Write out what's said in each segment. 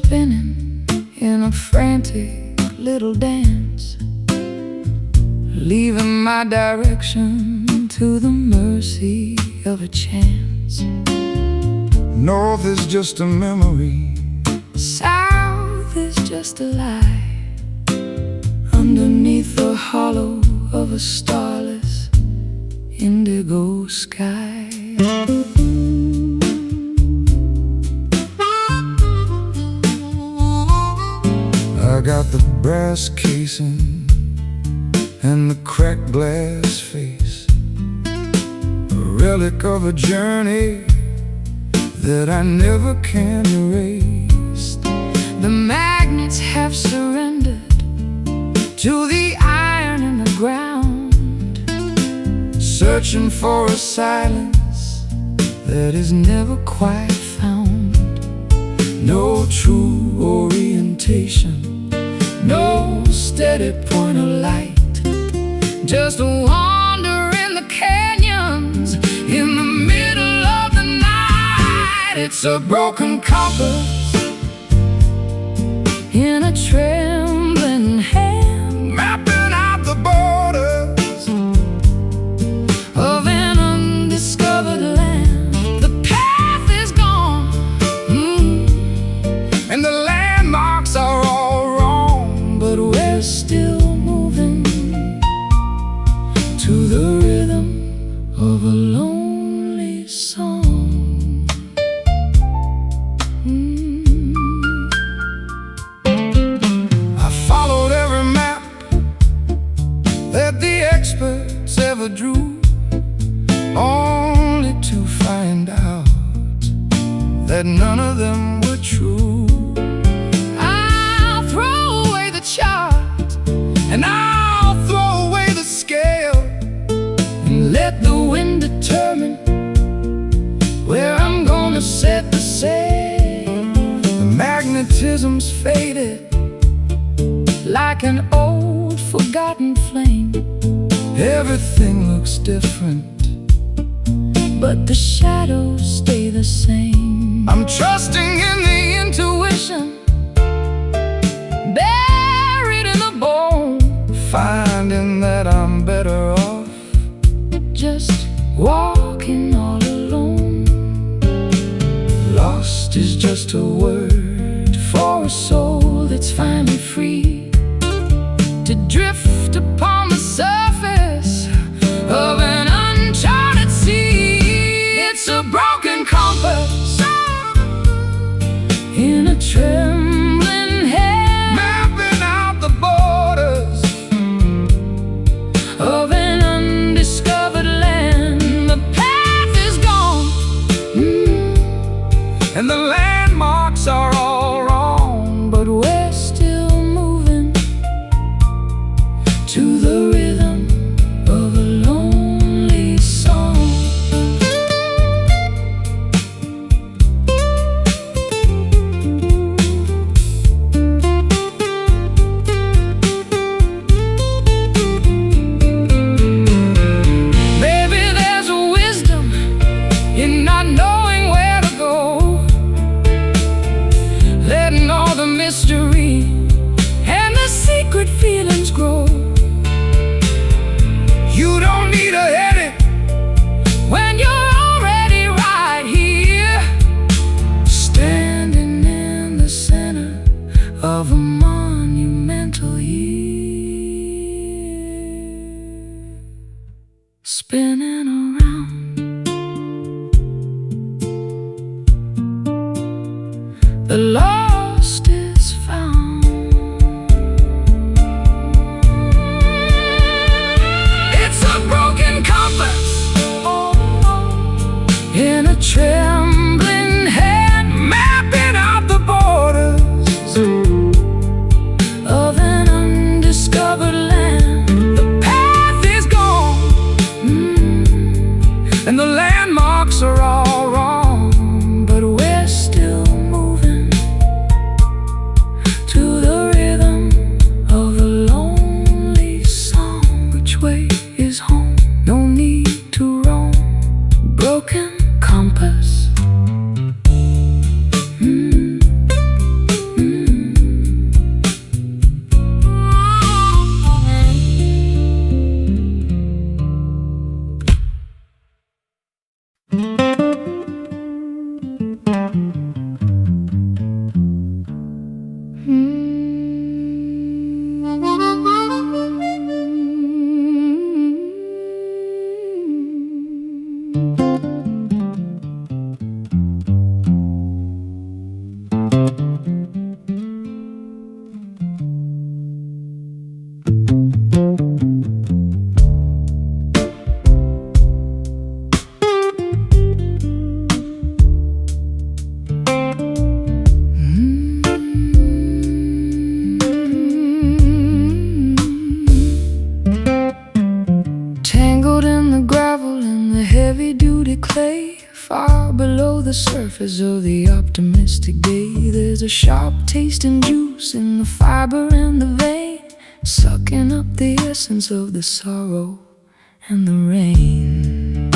spinning in a frantic little dance, leaving my direction to the mercy of a chance. North is just a memory, south is just a lie, underneath the hollow of a starless indigo sky. I got the brass casing and the cracked glass face, a relic of a journey that I never can erase. The magnets have surrendered to the iron in the ground, searching for a silence that is never quite found. No true orientation, no steady point of light, just a wander in the canyons in the middle of the night. It's a broken compass in a trembling hand, mapping out the borders of an undiscovered land. The path is gone, and the landmarks are all wrong, but we're still moving to the rhythm of a lonely song. I followed every map that the experts ever drew, only to find out that none of them were true. I'll throw away the chart, And I'll throw away the scale, and let the wind determine where I'm gonna set the sail. the magnetism's faded Like an old forgotten flame, everything looks different, but the shadows stay the same. I'm trusting in the Intuition buried in the bone, finding that I'm better off just walking all alone. lost is just a word For a soul that's finally free to drift upon the surface of an uncharted sea. It's a broken compass in a trembling hand, mapping out the borders of an undiscovered land. The path is gone, and the landmarks are There's a sharp taste and juice in the fiber and the vein, sucking up the essence of the sorrow and the rain.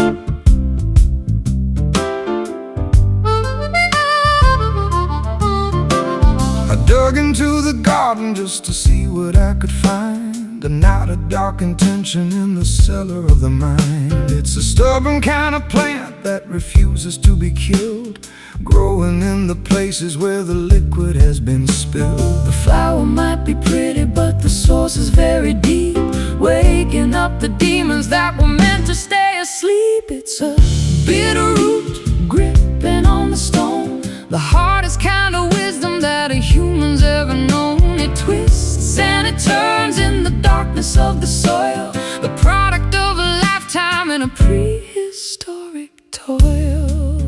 I dug into the garden just to see what I could find. A night of dark intention in the cellar of the mind. It's a stubborn kind of plant that refuses to be killed, growing in the places where the liquid has been spilled. The flower might be pretty, but the source is very deep, waking up the demons that were meant to stay asleep. It's a bitter root gripping on the stone, the hardest kind of wisdom that a human's ever known. It twists and it turns in the darkness of the soil, the product of a lifetime in a prehistoric toil.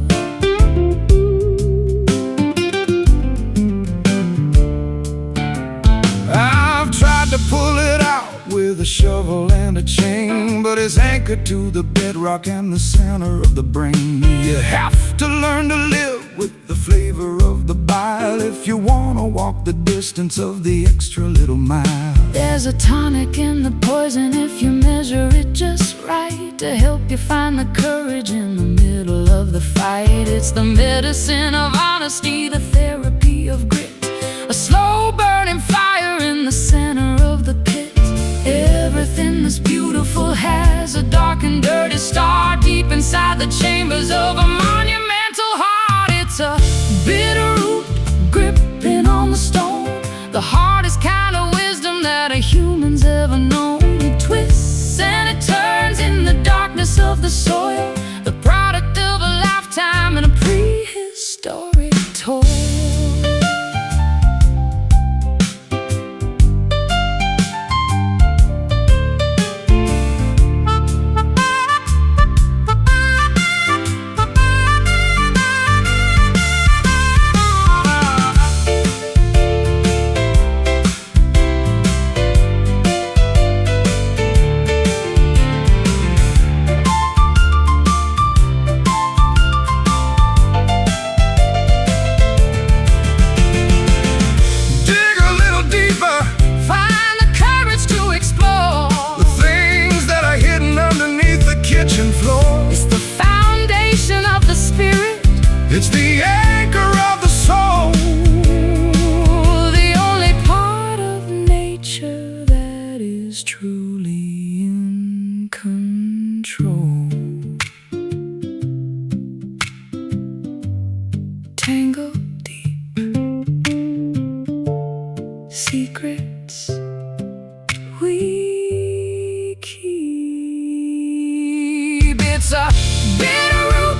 I've tried to pull it out with a shovel and a chain, but it's anchored to the bedrock and the center of the brain. You have to learn to live with the flavor of the bile if you want to walk the distance of the extra little mile. There's a tonic in the poison if you measure it just right, to help you find the courage in the middle of the fight. It's the medicine of honesty, the therapy of grit, a slow burning fire in the center of the pit. Everything that's beautiful has a dark and dirty star deep inside the chambers of a monumental heart. It's a bitter root gripping on the stone, the hardest kind of wisdom that a human's ever known. It twists and it turns in the darkness of the soil, the product of a lifetime in a prehistoric toil. It's the anchor of the soul, the only part of nature that is truly in control. Tangled deep, secrets we keep. It's a bitter root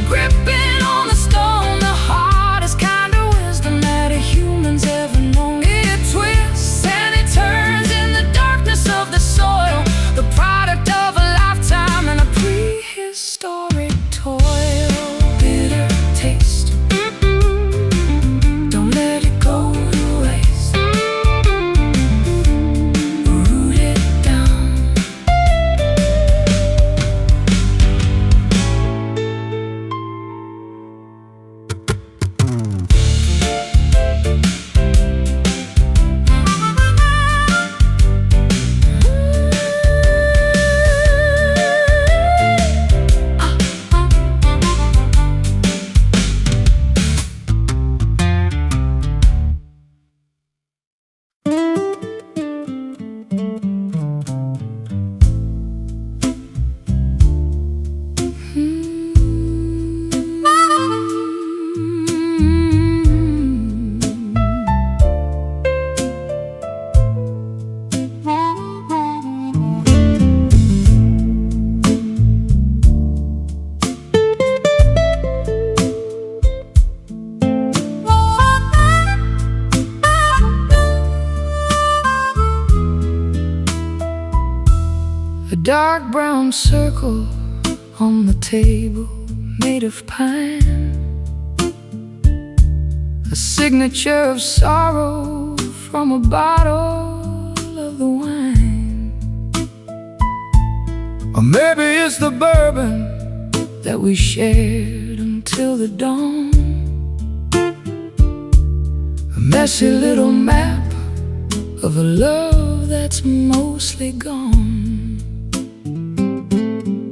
gripping on the stone, the hardest kind of wisdom that a human's ever known. It twists and it turns in the darkness of the soil, the product of a lifetime in a prehistoric toil. Bitter taste, don't let it go to waste. Root it down. A dark brown circle on the table made of pine, a signature of sorrow from a bottle of the wine. or maybe it's the bourbon that we shared until the dawn. messy little map of a love that's mostly gone.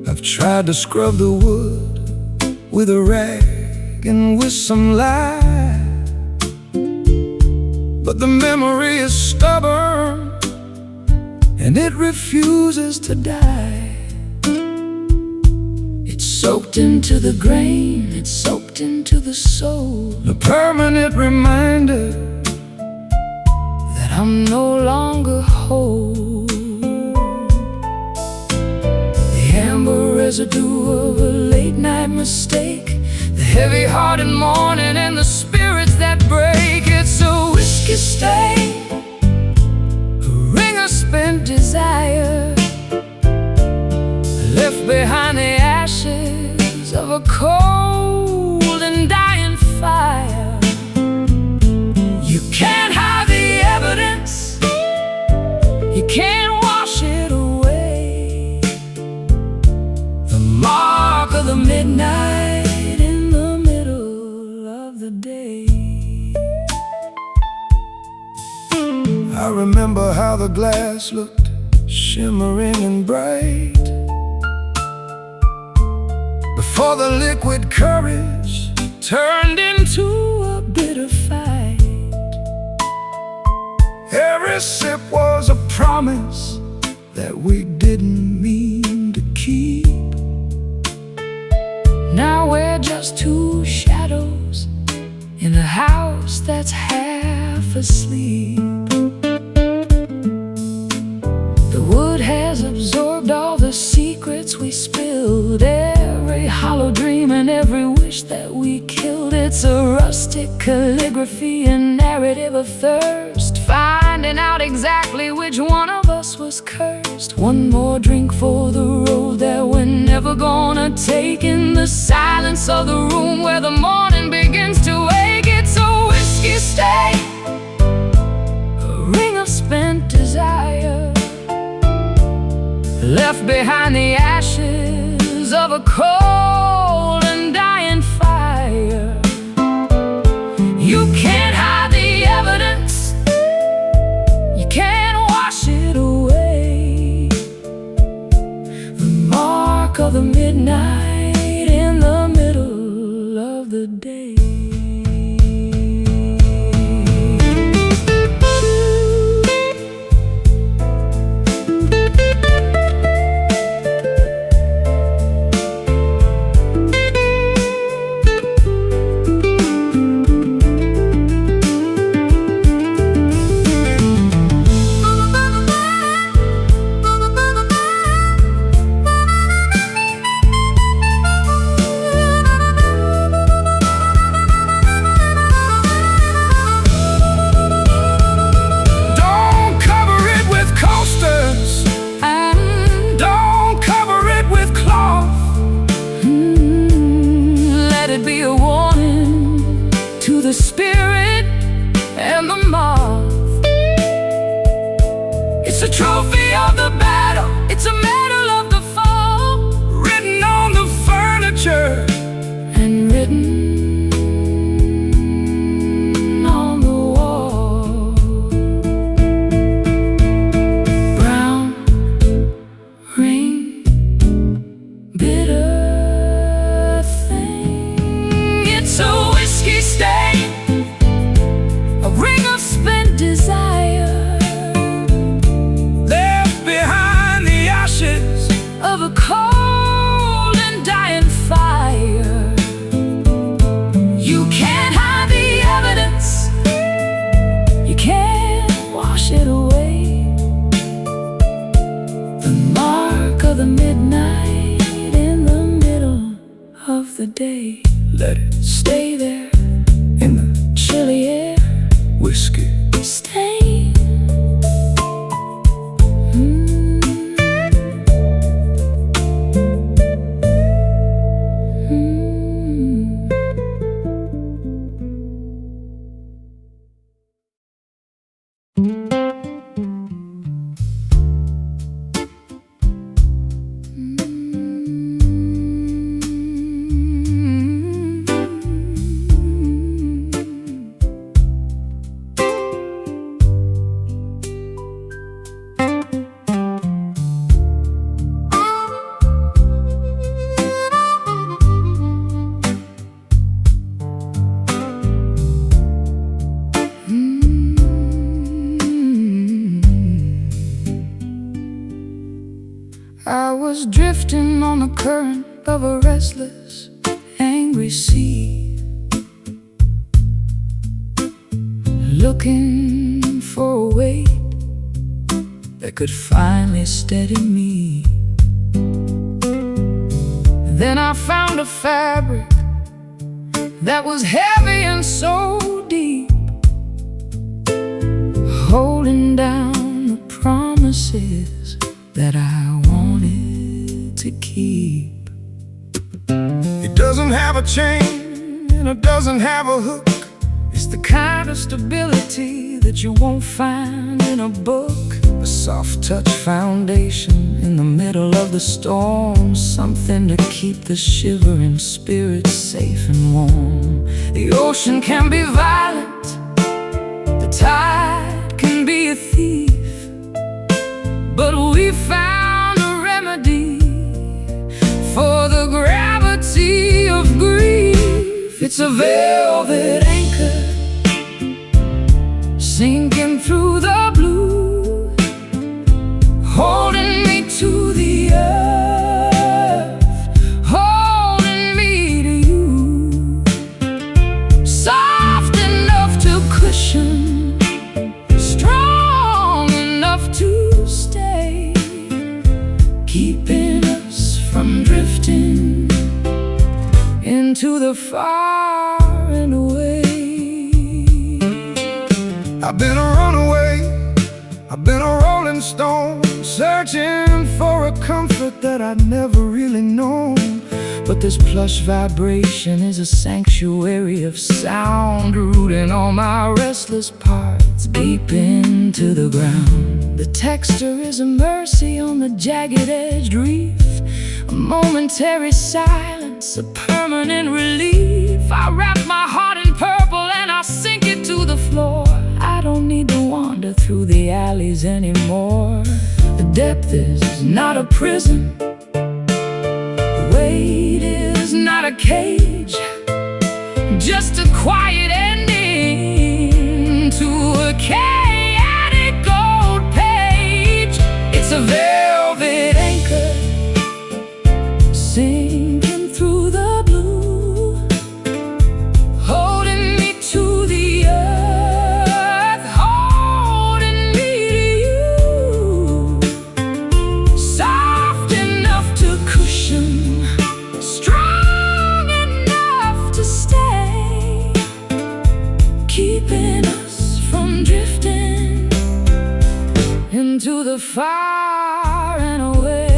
I've tried to scrub the wood with a rag and with some lye, but the memory is stubborn and it refuses to die. It's soaked into the grain, it's soaked into the soul, a permanent reminder that I'm no longer whole. The amber residue of a late night mistake, the heavy-hearted morning and the spirits that break. It's a whiskey stain, a ring of spent desire, left behind the ashes of a cold and dying fire. You can't hide the evidence, you can't wash it away. The mark of the midnight in the middle of the day. I remember how the glass looked shimmering and bright before the liquid courage Turned into a bitter fight. every sip was a promise that we didn't mean to keep. Now we're just two shadows in a house that's half asleep. The wood has absorbed all the secrets we spilled, every hollow dream and every wish that we killed. It's a rustic calligraphy, a narrative of thirst, finding out exactly which one of us was cursed. One more drink for the road that we're never gonna take, in the silence of the room where the morning begins to wake. It's a whiskey stain, a ring of spent desire, left behind the ashes of a cold and dying fire. You can't hide the evidence, you can't wash it away. The mark of the midnight in the middle of the day. Spirit and the moth. It's a trophy of the battle, it's a medal of the fall, Written on the furniture and written on the wall. Brown rain, bitter thing. It's a whiskey stain, a ring of spent desire, left behind the ashes of a cold and dying fire. You can't hide the evidence, you can't wash it away. The mark of the midnight in the middle of the day. Let it Stay there in the chilly air, whiskey stain. was drifting on the current of a restless, angry sea, looking for a weight that could finally steady me. Then I found a fabric that was heavy and so deep, holding down the promises that I wanted to keep. It doesn't have a chain and it doesn't have a hook. It's the kind of stability that you won't find in a book. A soft touch foundation in the middle of the storm, something to keep the shivering spirit safe and warm. The ocean can be violent, the tide can be a thief, but we found a remedy for the gravity of grief. It's a velvet anchor sinking through the blue, holding me to the earth, holding me to you. Soft enough to cushion, strong enough to stay, keeping us from drifting into the far and away. I've been a runaway, I've been a rolling stone, searching for a comfort that I'd never really known. But this plush vibration is a sanctuary of sound, rooting all my restless parts deep into the ground. The texture is a mercy on the jagged-edged reef, a momentary silence, a permanent relief. I wrap my heart in purple and I sink it to the floor. I don't need to wander through the alleys anymore. The depth is not a prison, the weight is not a cage, just a quiet ending to a chaotic gold page. It's a velvet anchor sinking through the blue, holding me to the earth, holding me to you. Soft enough to cushion, strong enough to stay, keeping us from drifting into the far and away.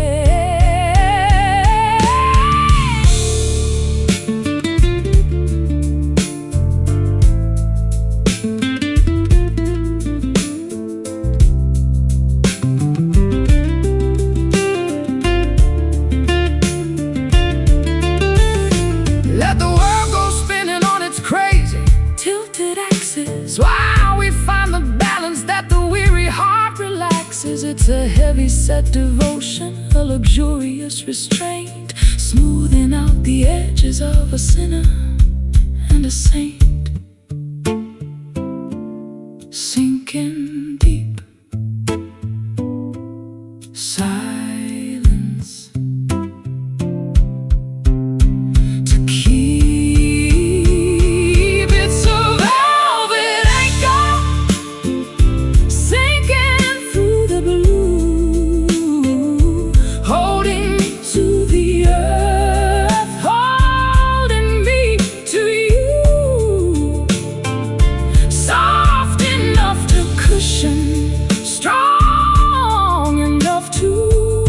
Let the world go spinning on its crazy, tilted axis, while we find the balance that the weary heart relaxes. It's a heavy-set devotion, a luxurious restraint, smoothing out the edges of a sinner and a saint. Sinking deep, silence to keep. It's a velvet anchor sinking through the blue, holding me to the earth, holding me to you. Soft enough to cushion, strong enough to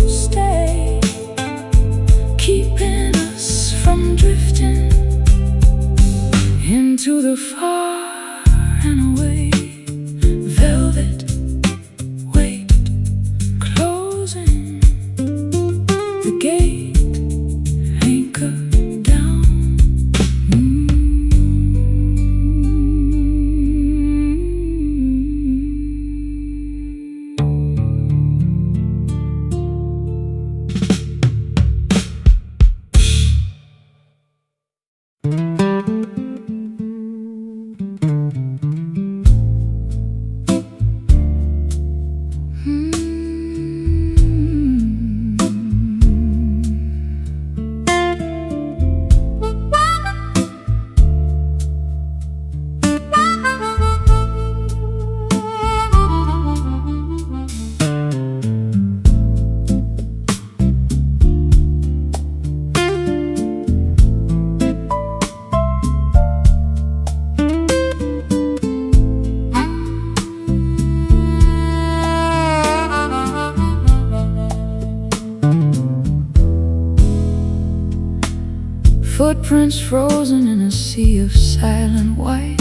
Footprints frozen in a sea of silent white.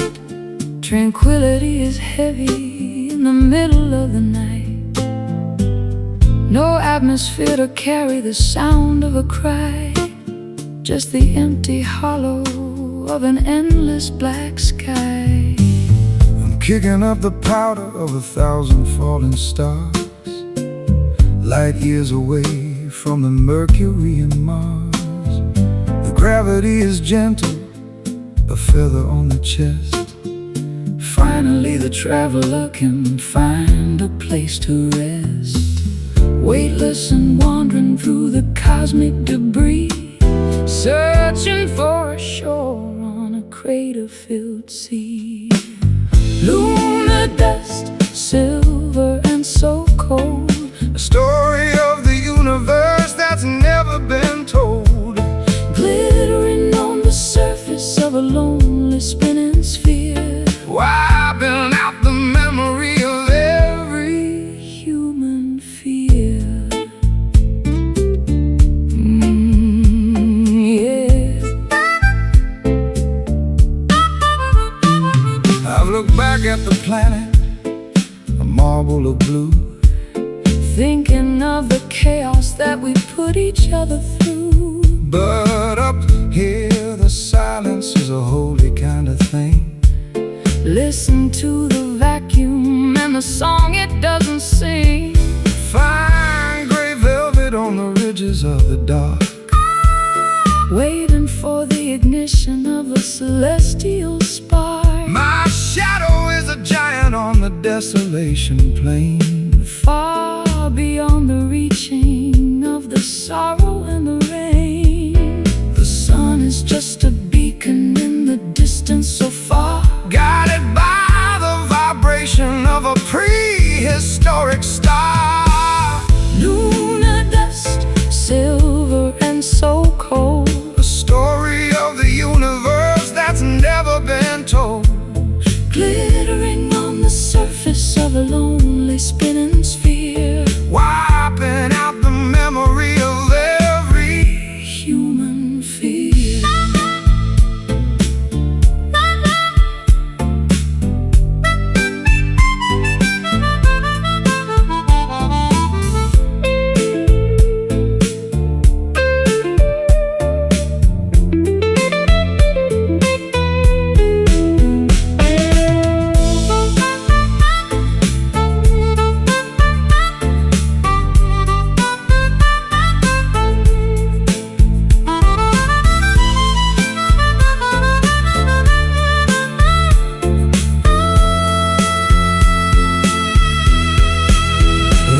Tranquility is heavy in the middle of the night. No atmosphere to carry the sound of a cry, just the empty hollow of an endless black sky. I'm kicking up the powder of 1,000 falling stars, light years away from the Mercury and Mars. The gravity is gentle, a feather on the chest. Finally the traveler can find a place to rest, weightless and wandering through the cosmic debris, searching for a shore on a crater-filled sea. Lunar dust, silver and so cold, a story of the universe that's never been told. Glittering on the surface of a lonely spinning sphere, Wiping out the memory of every human fear. Yeah. I've looked back at the planet, a marble of blue, Thinking of the chaos that we put each other through. but up here the silence is a holy kind of thing. Listen to the vacuum and the song it doesn't sing. Fine gray velvet on the ridges of the dark, Waiting for the ignition of a celestial spark. my shadow is a giant on the desolation plain. Far beyond the reaching of the sorrow and the rain. The sun is just a beacon in the distance so far, Guided by the vibration of a prehistoric star. lunar dust, silver and so cold, A story of the universe that's never been told. glittering on the surface of a lonely spinning sphere, Wiping out the memory of every human fear.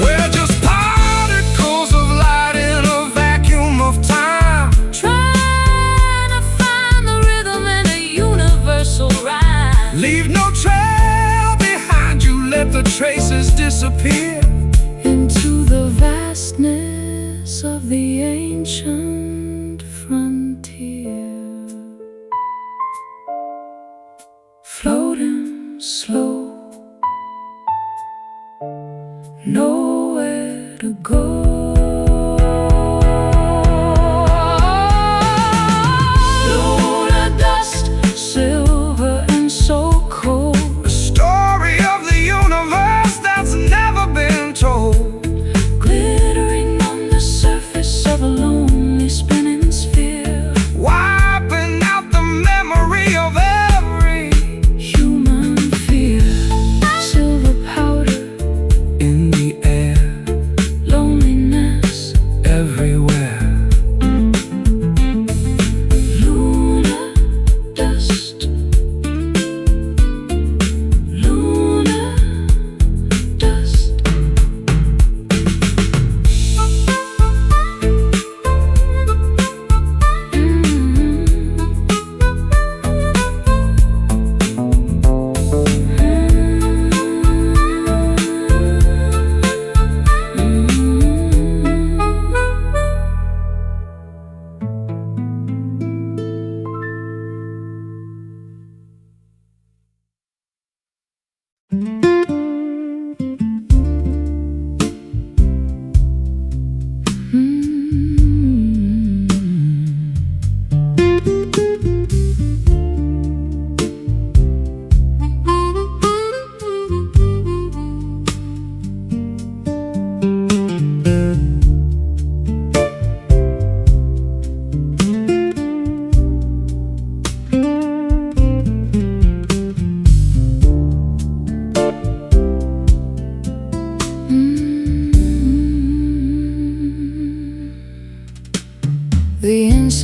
We're just particles of light in a vacuum of time. Trying to find the rhythm in a universal rhyme. Leave no trail behind you, let the traces disappear. Into the vastness of the ancient frontier. Floating slow, nowhere to go. Lunar dust, silver and so cold, A story of the universe that's never been told. glittering on the surface of a lonely spinning sphere, Wiping out the memory of every human fear. Silver powder in the air, loneliness everywhere. lunar dust, lunar dust.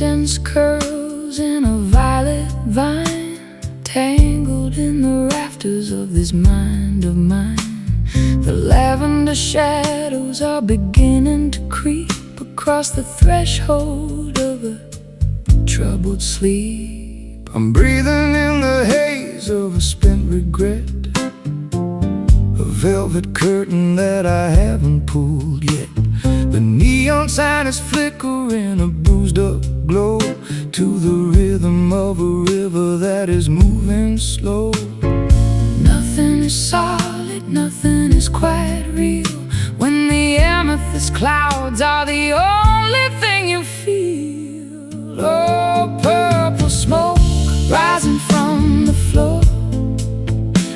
incense curls in a violet vine, tangled in the rafters of this mind of mine. The lavender shadows are beginning to creep across the threshold of a troubled sleep. I'm breathing in the haze of a spent regret, a velvet curtain that I haven't pulled yet. The neon sign is flickering, a bruised up glow, to the rhythm of a river that is moving slow. Nothing is solid, nothing is quite real, when the amethyst clouds are the only thing you feel. Oh, purple smoke rising from the floor.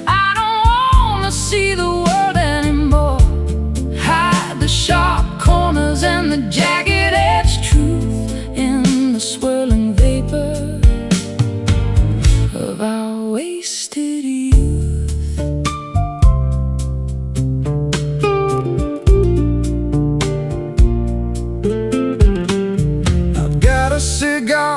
I don't wanna see the world anymore. Hide the sharp corners and the jagged-edged truth in the swirling vapor of our wasted youth. I've got a cigar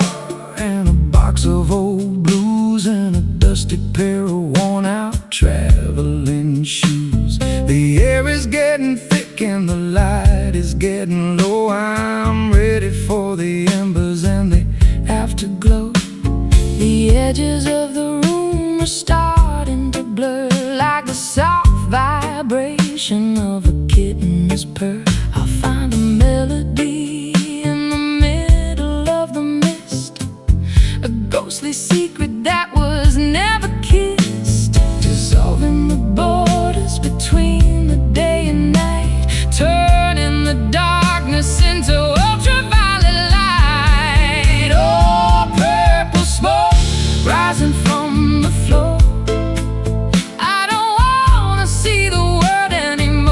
and a box of old blues and a dusty pair of worn-out traveling shoes. The air is getting thick and the light is getting low. I'm ready for the embers and the afterglow. The edges of the room are starting to blur, like the soft vibration of a kitten's purr. I'll find a melody in the middle of the mist, a ghostly secret that was never kissed, dissolving the borders between the day and night, turning the darkness into ultraviolet light. Oh, purple smoke rising from the floor. I don't wanna see the world anymore.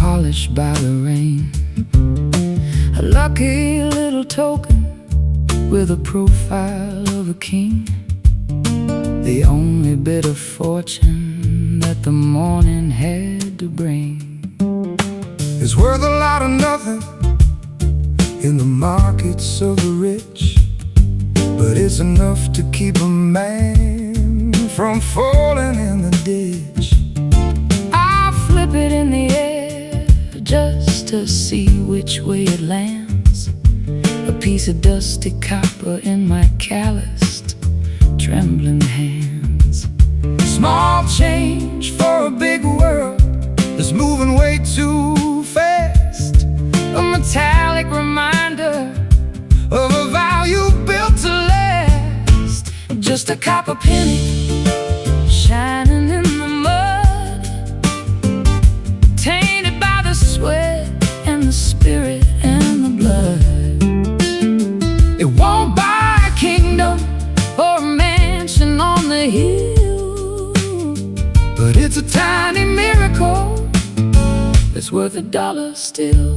polished by the rain. A lucky little token with a profile of a king. The only bit of fortune that the morning had to bring. It's worth a lot of nothing in the markets of the rich, but it's enough to keep a man from falling in the ditch. I flip it in the air just to see which way it lands. A piece of dusty copper in my calloused, trembling hands. Small change for a big world that's moving way too fast. A metallic reminder of a value built to last. Just a copper penny shining in the mud, tainted by the sweat and the spirit and the blood. It won't buy a kingdom or a mansion on the hill, but it's a tiny miracle that's worth $1 still.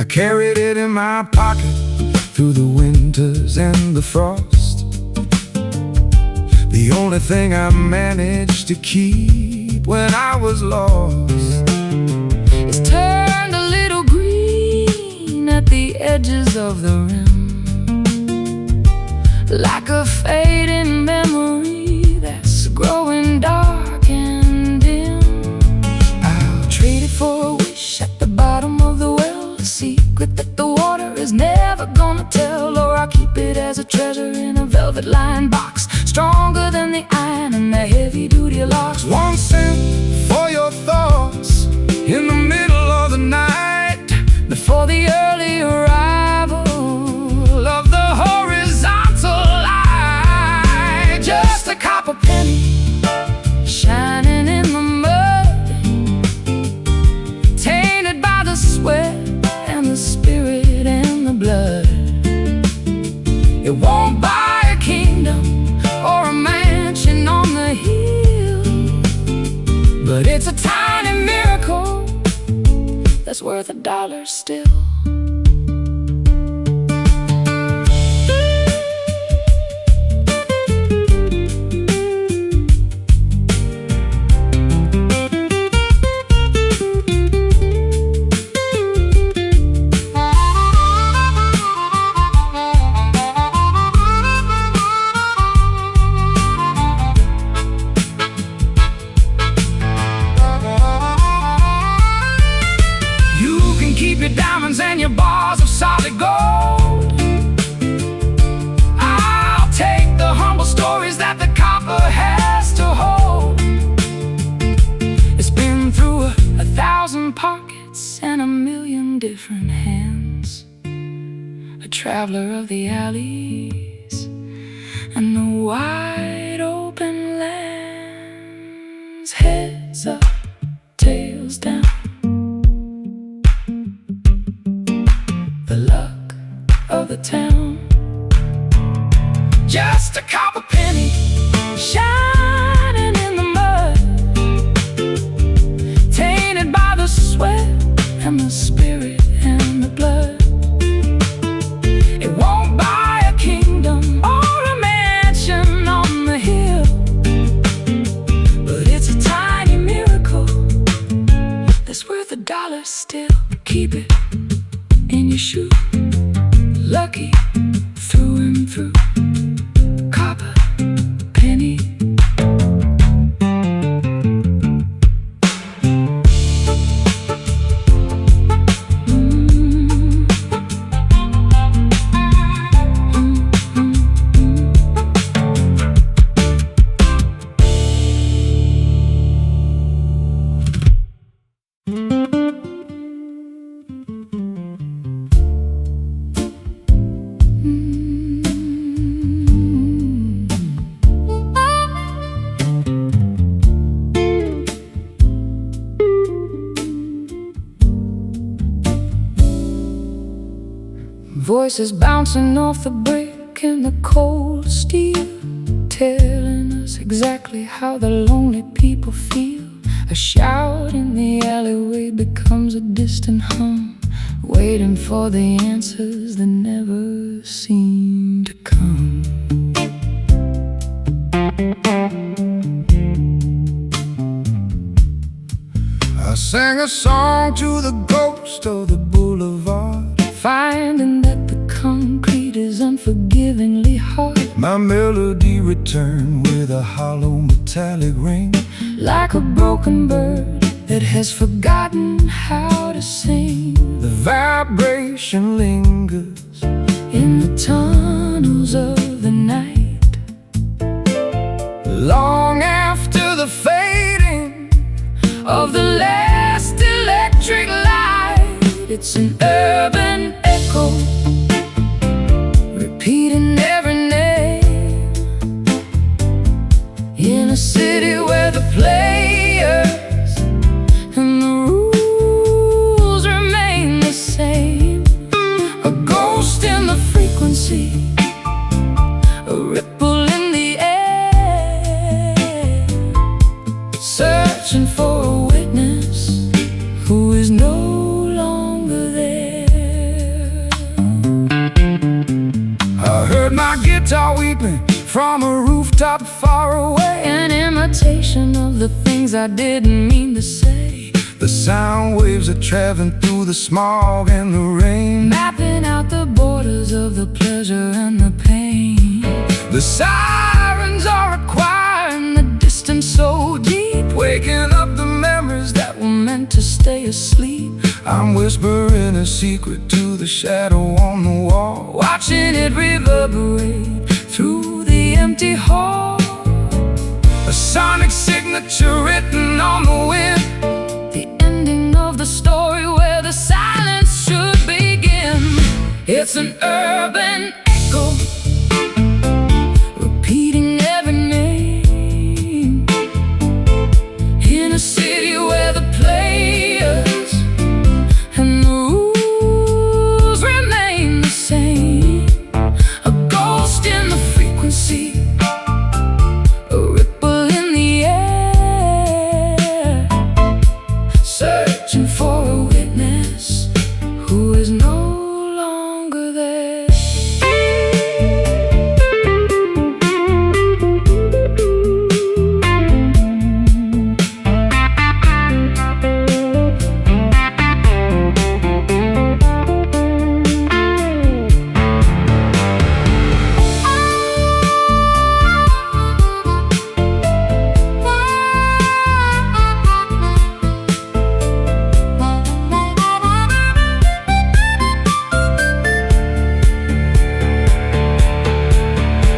I carried it in my pocket through the winters and the frost. The only thing I managed to keep when I was lost. It's turned a little green at the edges of the rim, like a fading memory that's growing dark and dim. I'll Trade it for a wish at the bottom of the well, a secret that the water is never gonna tell. Or I'll keep it as a treasure in a velvet-lined box, stronger than the iron and the heavy-duty locks. 1 cent for your thoughts in the middle of the night, Before the early arrival of the horizontal light. Just a copper penny shining in the mud, tainted by the sweat and the spirit and the blood. It won't buy a kingdom or a mansion on the hill, but it's a tiny miracle that's worth $1 still. keep your diamonds and your bars of solid gold. I'll take the humble stories that the copper has to hold. It's been through 1,000 pockets and 1,000,000 different hands, a traveler of the alleys and the wide open lands. Heads up, tails down, the luck of the town. Just a copper penny shining in the mud, tainted by the sweat and the spirit and the blood. It won't buy a kingdom or a mansion on the hill, but it's a tiny miracle that's worth $1 still. Keep it in your shoe, lucky through and through. Copper penny. Voices bouncing off the brick and the cold steel, telling knows exactly how the lonely people feel. A shout in the alleyway becomes a distant hum, waiting for the answers that never seem to come. I sang a song to the ghost of the boulevard, finding that the concrete is unforgivingly hard. my melody returned with a hollow metallic ring, like a broken bird that has forgotten how to sing. the vibration lingers In the tunnels of the night, long after the fading of the last electric light. It's an urban echo, repeating every name, in a city where the players and the rules remain the same. A ghost in the frequency, a ripple in the air, searching for a witness who is no longer there. I heard my guitar weeping from a rooftop far away, An imitation of the things I didn't mean to say. the sound waves are traveling through the smog and the rain, Mapping out the borders of the pleasure and the pain. the sirens are a choir in the distance so deep, waking up the memories that We're meant to stay asleep, I'm whispering a secret to the shadow on the wall, watching it reverberate through the empty hall. a sonic signature written on the wind, The ending of the story where the silence should begin. It's an urban echo, repeating every name, in a city where the players and the rules remain the same. A ghost in the frequency, a ripple in the air, searching for a witness who is no longer there.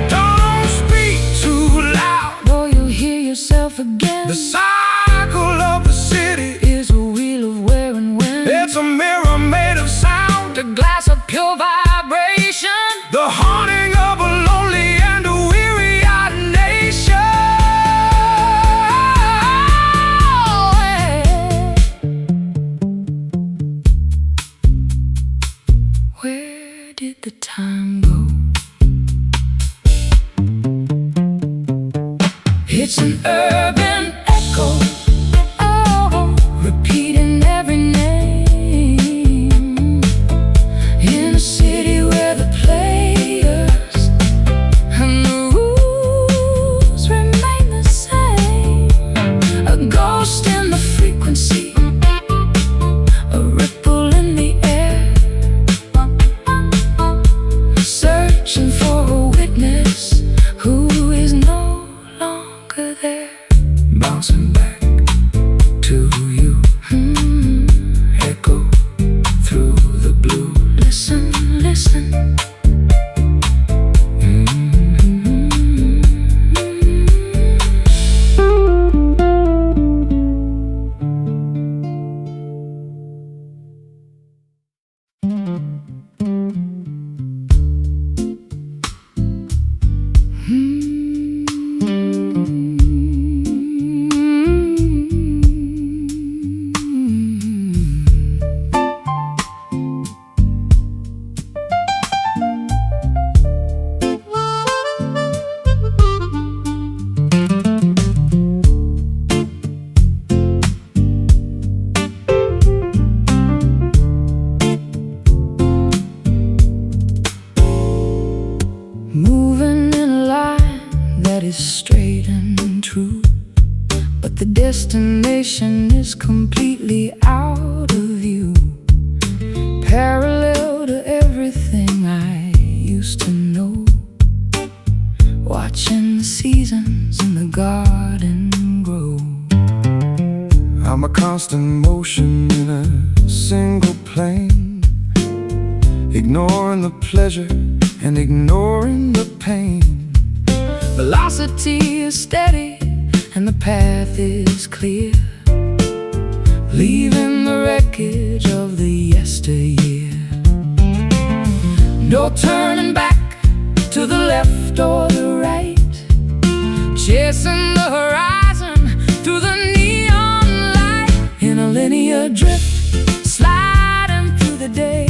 don't speak too loud, Though you hear yourself again, the cycle of the city, is a wheel of wear and wind. it's a mirror made of sound, A glass of pure vibration, the haunting of a lonely and a weary-eyed nation. where did the time go? It's an urban echo, oh, repeating every name, in a city where the players and the rules remain the same. A ghost in the frequency, a ripple in the air, searching for a witness who is no longer there. Bouncing back to you, Echo through the blue. listen, listen. The destination is completely out of view, parallel to everything I used to know. Watching the seasons in the garden grow. I'm a constant motion in a single plane, ignoring the pleasure and ignoring the pain. Velocity is steady and the path is clear, leaving the wreckage of the yesteryear. No turning back to the left or the right, chasing the horizon through the neon light. In a linear drift, sliding through the day,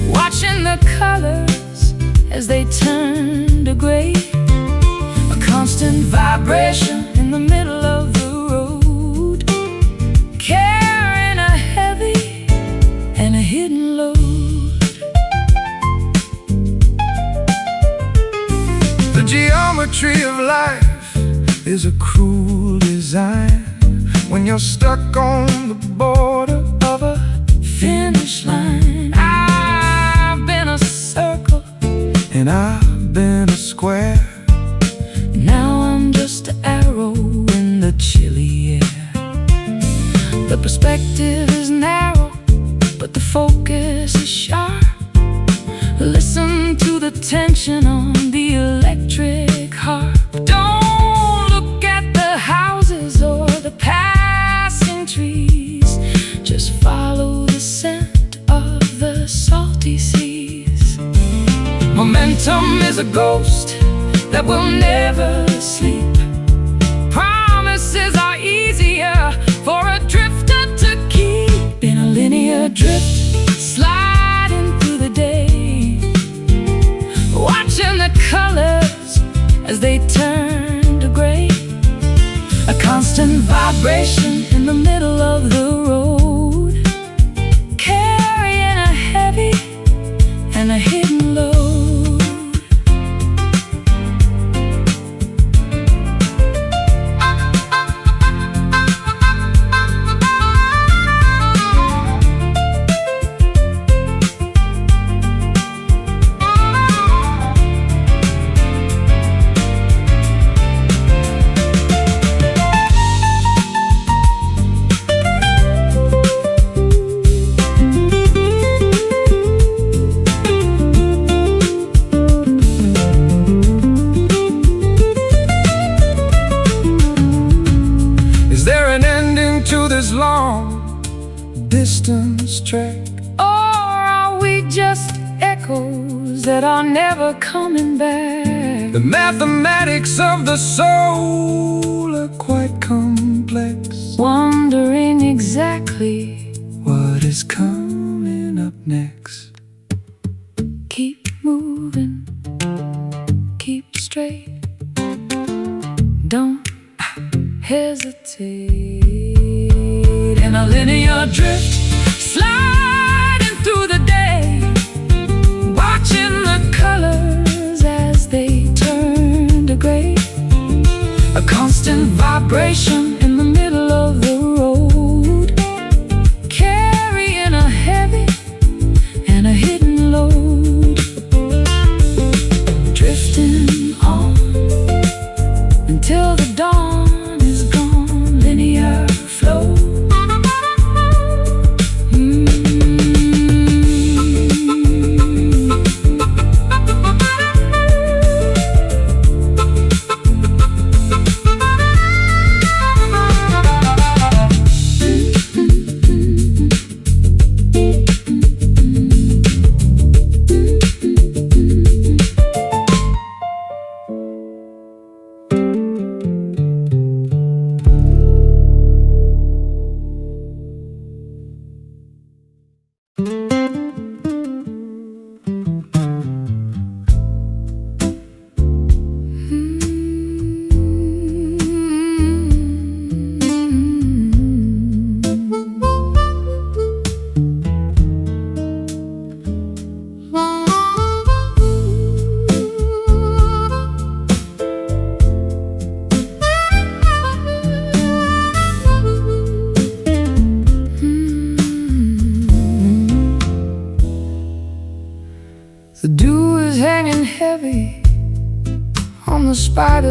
watching the colors as they turn to gray. A constant vibration in the middle of the road, carrying a heavy and a hidden load. The geometry of life is a cruel design when you're stuck on the border of a Finish line. I've been a circle and I've been a square. Now I'm just an arrow in the chilly air. The perspective is narrow, but the focus is sharp. Listen to the tension on the electric harp. Don't look at the houses or the passing trees, just follow the scent of the salty seas. Momentum is a ghost that will never sleep. Promises are easier for a drifter to keep. In a linear drift, sliding through the day, watching the colors as they turn to gray. A constant vibration in the middle of the road, carrying a heavy and a hidden load. To this long distance trek, Or are we just echoes that are never coming back? the mathematics of the soul are quite complex. Wondering exactly What is coming up next? keep moving, keep straight, don't hesitate. In a linear drift, sliding through the day, watching the colors as they turn to gray. A constant vibration in the middle of the road, carrying a heavy and a hidden load. Drifting on until the dawn is gone. Linear flow.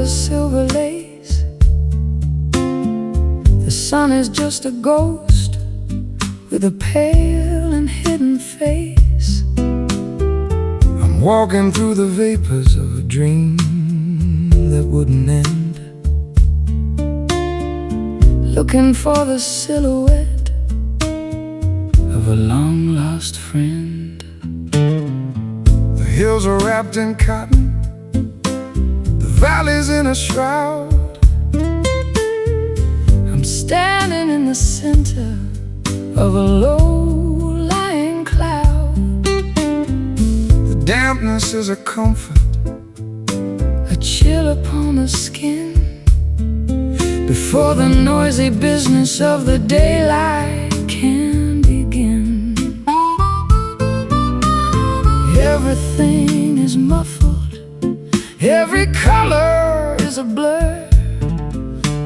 a silver lace. The sun is just a ghost with a pale and hidden face. I'm walking through the vapors of a dream that wouldn't end, looking for the silhouette of a long-lost friend. The hills are wrapped in cotton, the valley's in a shroud. I'm standing in the center of a low-lying cloud. The dampness is a comfort, a chill upon the skin, before the noisy business of the daylight can begin. Everything is muffled, every color is a blur,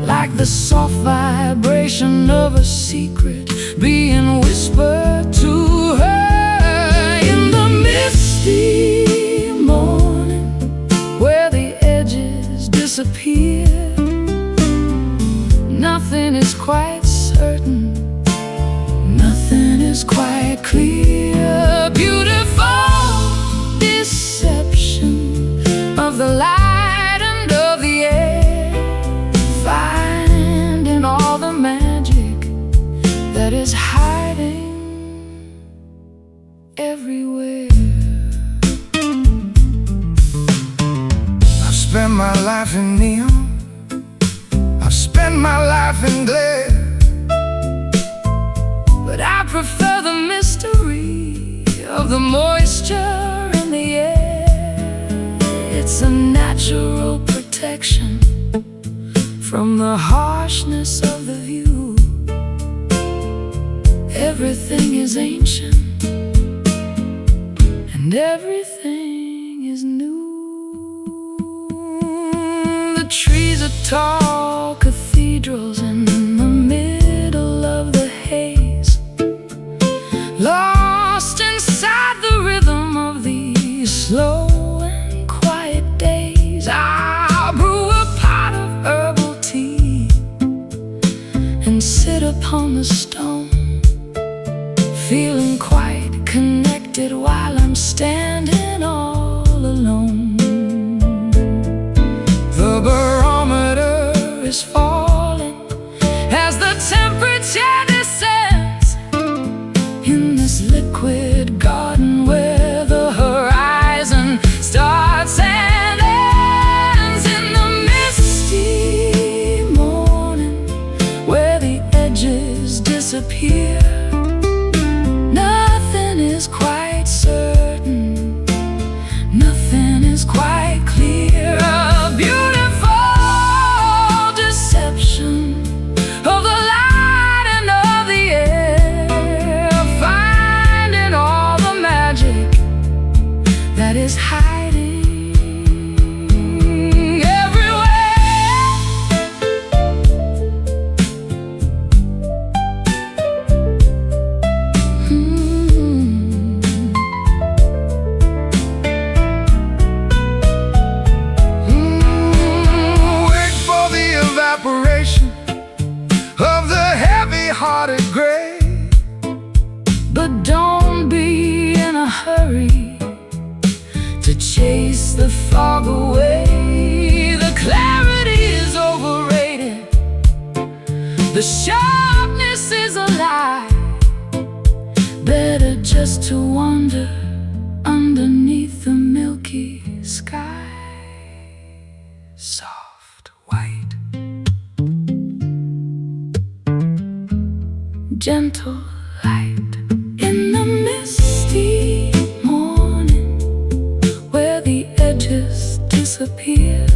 like the soft vibration of a secret being whispered to her in the misty morning, where the edges disappear. Nothing is quite certain, nothing is quite clear. Beautiful deception of the light and of the air, finding all the magic that is hiding everywhere. I've spent my life in neon, I've spent my life in glare, but I prefer the mystery of the moisture in the air. It's a natural protection from the harshness of the view. Everything is ancient and everything is new. The trees are tall cathedrals in the middle of the haze, lost inside the rhythm of these slow and quiet days. I'll brew a pot of herbal tea and sit upon the stone, feeling quite connected while I'm standing all alone. the barometer Is falling as the temperature descends in this liquid garden where the horizon starts and ends. In the misty morning, where the edges disappear, nothing is quite certain, nothing is quite clear. A beautiful deception of the light and of the air, finding all the magic that is hiding everywhere. Wait for the evaporation of the heavy-hearted gray. But don't be in a hurry to chase the fog away. The clarity is overrated, the sharpness is a lie. Better just to wander underneath the milky sky. Soft white, gentle light in the misty morning, where the edges disappear.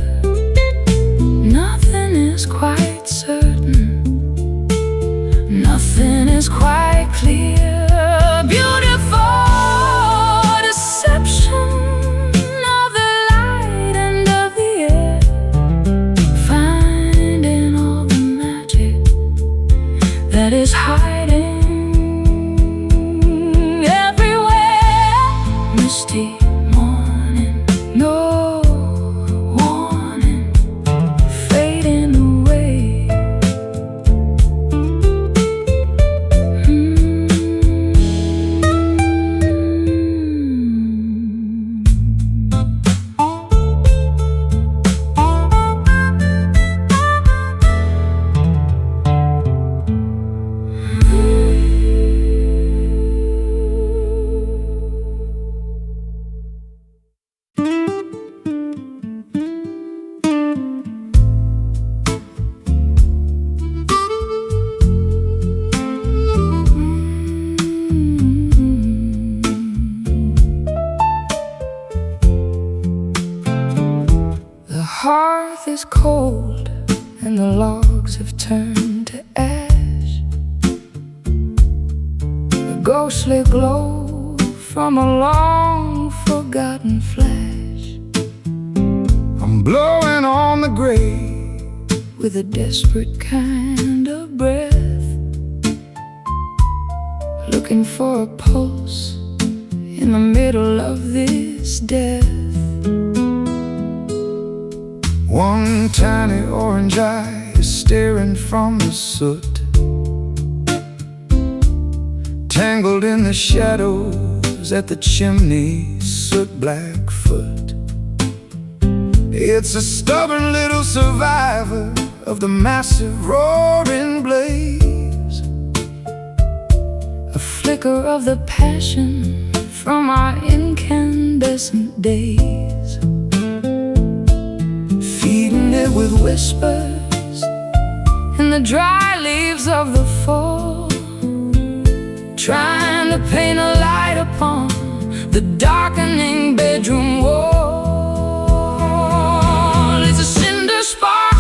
Nothing is quite certain, nothing is quite clear. Beautiful deception of the light and of the air, finding all the magic that is hiding everywhere. Misty morning, no warning, cold and the logs have turned to ash. The ghostly glow from a long forgotten flash. I'm blowing on the grave with a desperate kind of breath, looking for a pulse in the middle of this death. One tiny orange eye is staring from the soot, tangled in the shadows at the chimney's soot-black foot. It's a stubborn little survivor of the massive roaring blaze, a flicker of the passion from our incandescent days, feeding it with whispers in the dry leaves of the fall, trying to paint a light upon the darkening bedroom wall. It's a cinder spark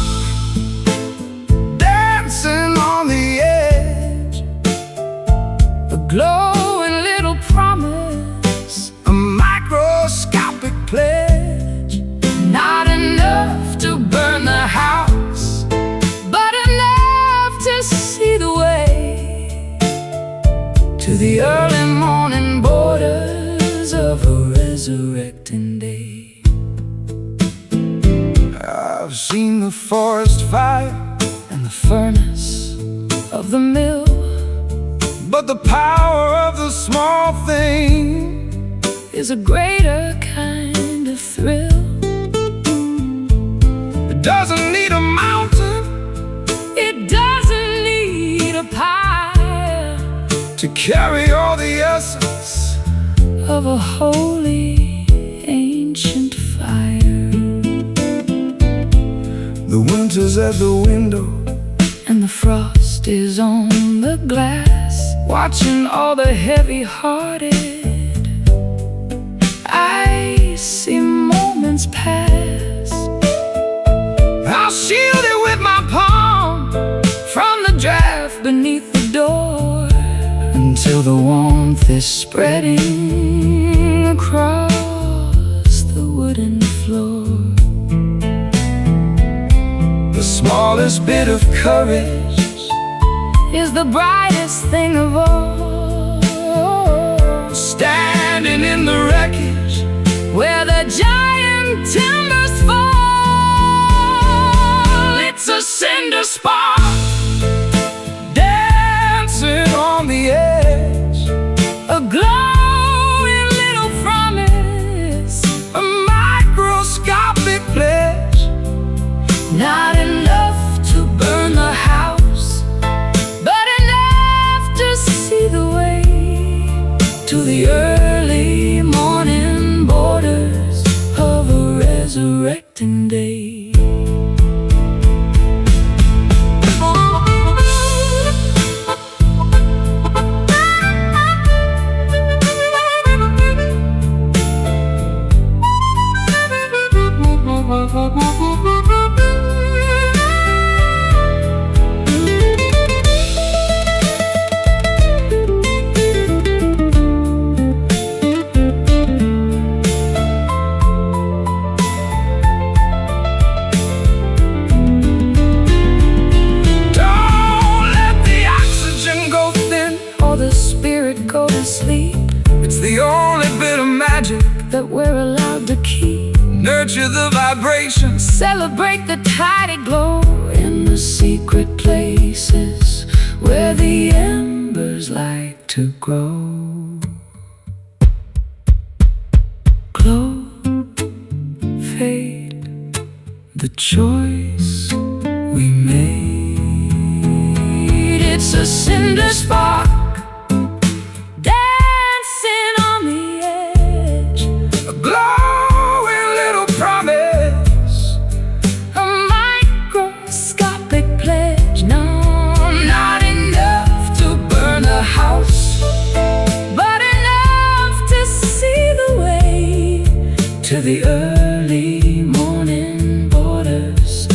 dancing on the edge, a glowing little promise, a microscopic pledge. not enough to burn the house, but enough to see the way to the early morning borders of a resurrecting day. I've seen the forest fire And the furnace of the mill, but the power of the small thing is a greater kind of thrill. it doesn't need a mountain It doesn't need a pile to carry all the essence. of a holy ancient fire. The winter's at the window, And the frost is on the glass, watching all the heavy-hearted icy moments pass. I'll shield it with my palm From the draft beneath the door, until the warmth is spreading across the wooden floor. the smallest bit of courage Is the brightest thing of all, standing in the wreckage where the giant timbers fall. It's a cinder spark dancing on the edge, a glowing little promise, a microscopic pledge. not enough to burn the house, but enough to see the way to the early morning borders of a resurrecting day. Don't let the oxygen go thin, Or the spirit go to sleep it's the only bit of magic. that we're allowed to keep. Nurture the vibrations, Celebrate the tidy glow in the secret places where the embers like to grow. Glow, fade, the choice we made. It's a cinder spark dancing on the edge, a glowing little promise. a microscopic pledge. No, not enough to burn a house, but enough to see the way to the early morning borders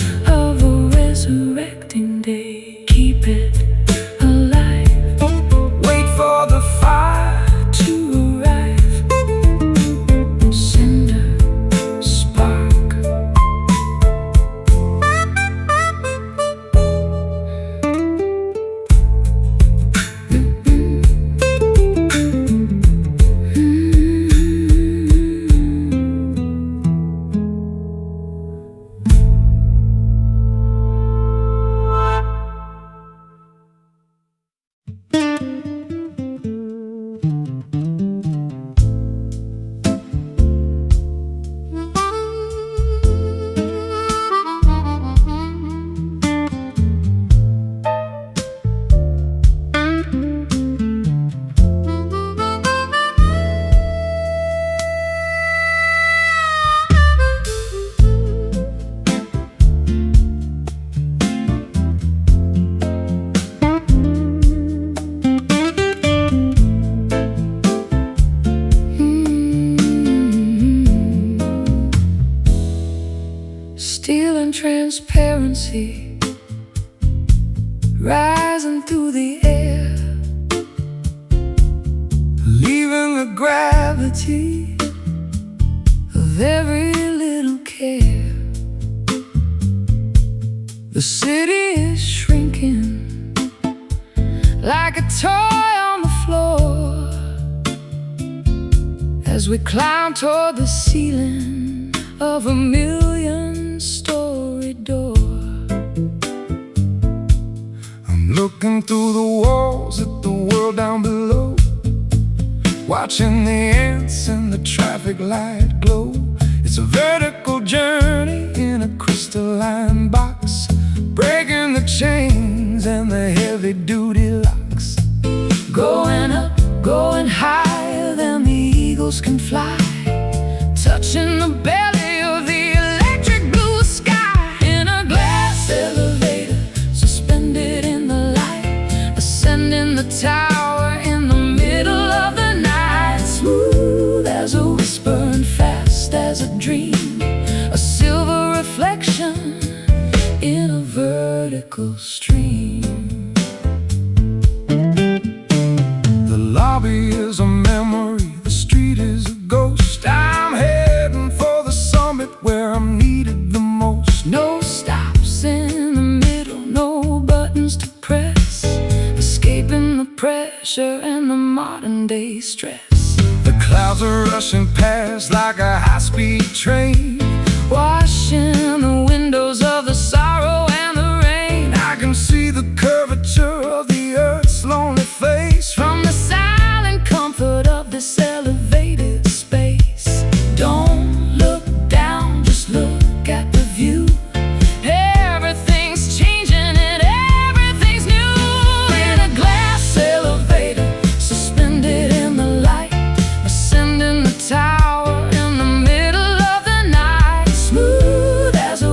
it alive. Wait for the fire to arrive. Cinder, spark. Steel and transparency rising through the air, Leaving the gravity of every little care. The city Is shrinking like a toy on the floor as we climb toward the ceiling of a million-story door. I'm looking through the walls at the world down below, watching the ants and the traffic light glow. It's a vertical journey in a crystalline box, breaking the chains and the heavy-duty locks. Going up, going higher than the eagles can fly, touching the belly of the electric blue sky. In a glass elevator, suspended in the light, ascending the tower in the middle of the night. Smooth as a whisper and fast as a dream, a silver reflection in a vertical stream. The lobby is a memory, the street is a ghost. I'm heading for the summit where I'm needed the most. No stops in the middle, no buttons to press, escaping the pressure and the modern day stress. The clouds are rushing past like a high-speed train, Washing the windows of the sorrow and the rain. I can see the curvature of the earth's lonely face From the silent comfort of this elevated space. Don't look down, just look at the view. Everything's changing and everything's new. In a glass elevator, suspended in the light, ascending the tower in the middle of the night. Smooth as a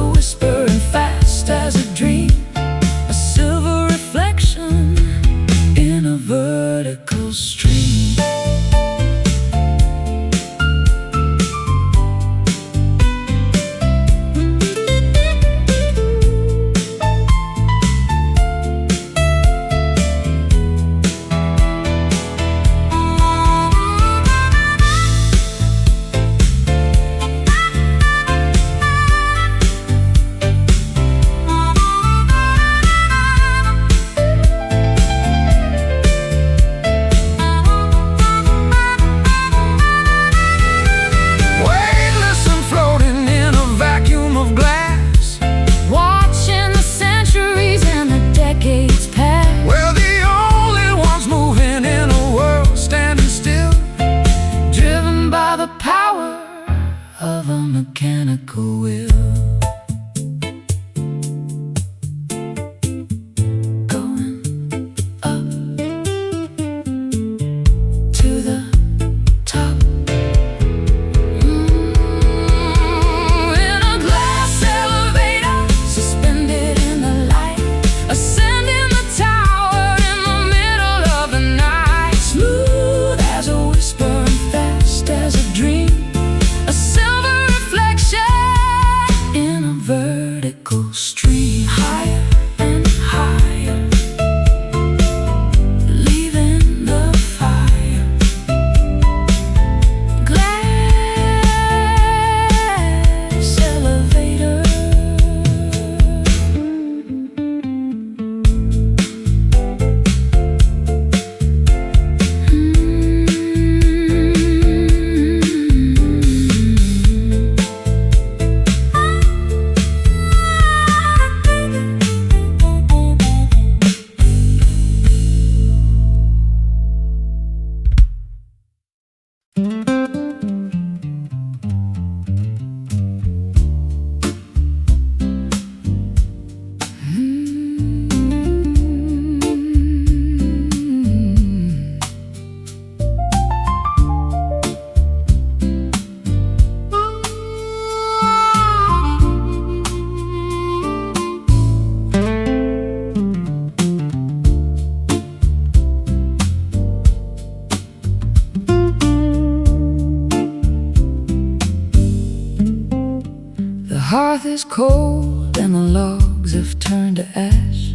hearth is cold and the logs have turned to ash.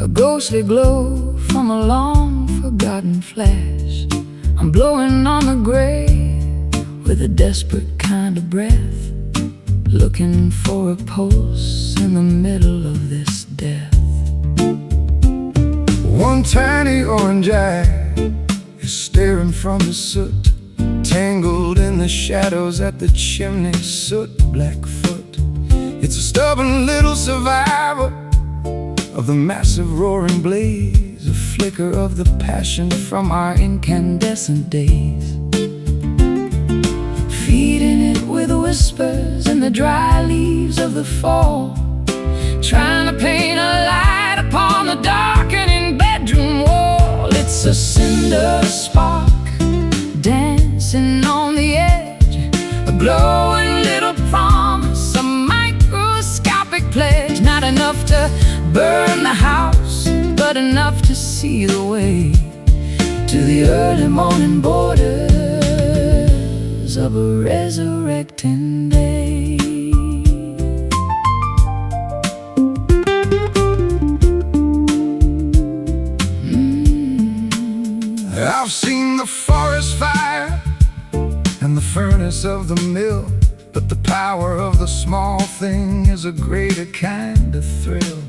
A ghostly glow from a long forgotten flash. I'm blowing on the grave with a desperate kind of breath, looking for a pulse in the middle of this death. One tiny orange eye is staring from the soot, tangled in the shadows at the chimney, soot Blackfoot. It's a stubborn little survivor of the massive roaring blaze, a flicker of the passion from our incandescent days. Feeding it with whispers in the dry leaves of the fall, trying to paint a light upon the darkening bedroom wall. It's a cinder spark dancing on the edge, a glowing little promise, a microscopic pledge. Not enough to burn the house, but enough to see the way to the early morning borders of a resurrecting day. I've seen the forest fire and the furnace of the mill, but the power of the small thing is a greater kind of thrill.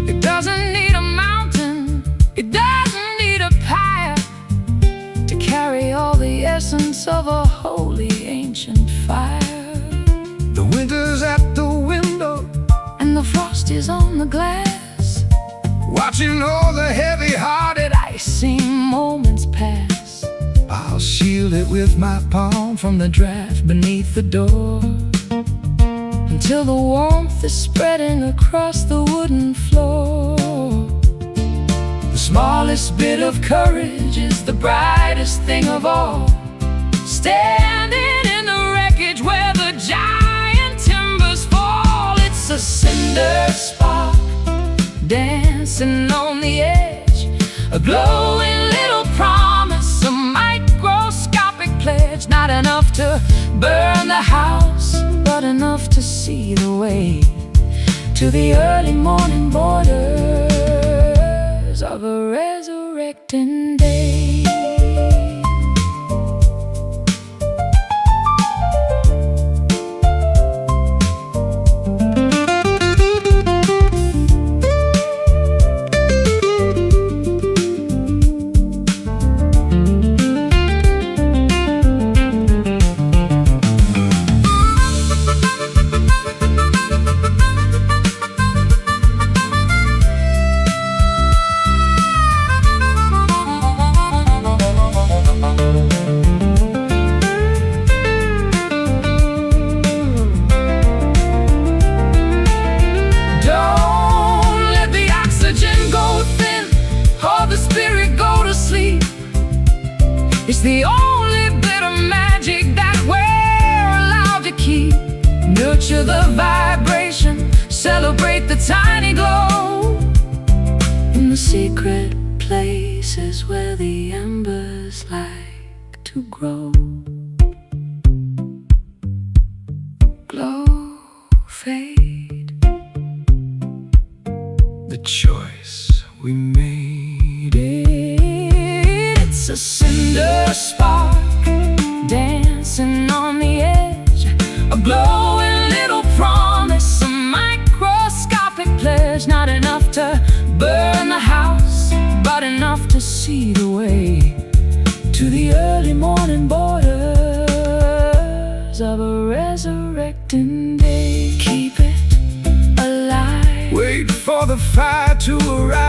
It doesn't need a mountain, it doesn't need a pyre to carry all the essence of a holy ancient fire. The winter's at the window and the frost is on the glass, watching all the heavy-hearted icy moments pass. I'll shield it with my palm from the draft beneath the door, until the warmth is spreading across the wooden floor. The smallest bit of courage is the brightest thing of all, standing in the wreckage where the giant timbers fall. It's a cinder spark dancing on the edge, a glowing little promise, a microscopic pledge. Not enough to burn the house, but enough to see the way to the early morning borders of a resurrecting day. It's the only bit of magic that we're allowed to keep. Nurture the vibration, celebrate the tiny glow in the secret places where the embers like to grow. Glow, fade, the choice we made. It's a cinder spark dancing on the edge, a glowing little promise, a microscopic pledge. Not enough to burn the house, but enough to see the way to the early morning borders of a resurrecting day. Keep it alive, wait for the fire to arrive.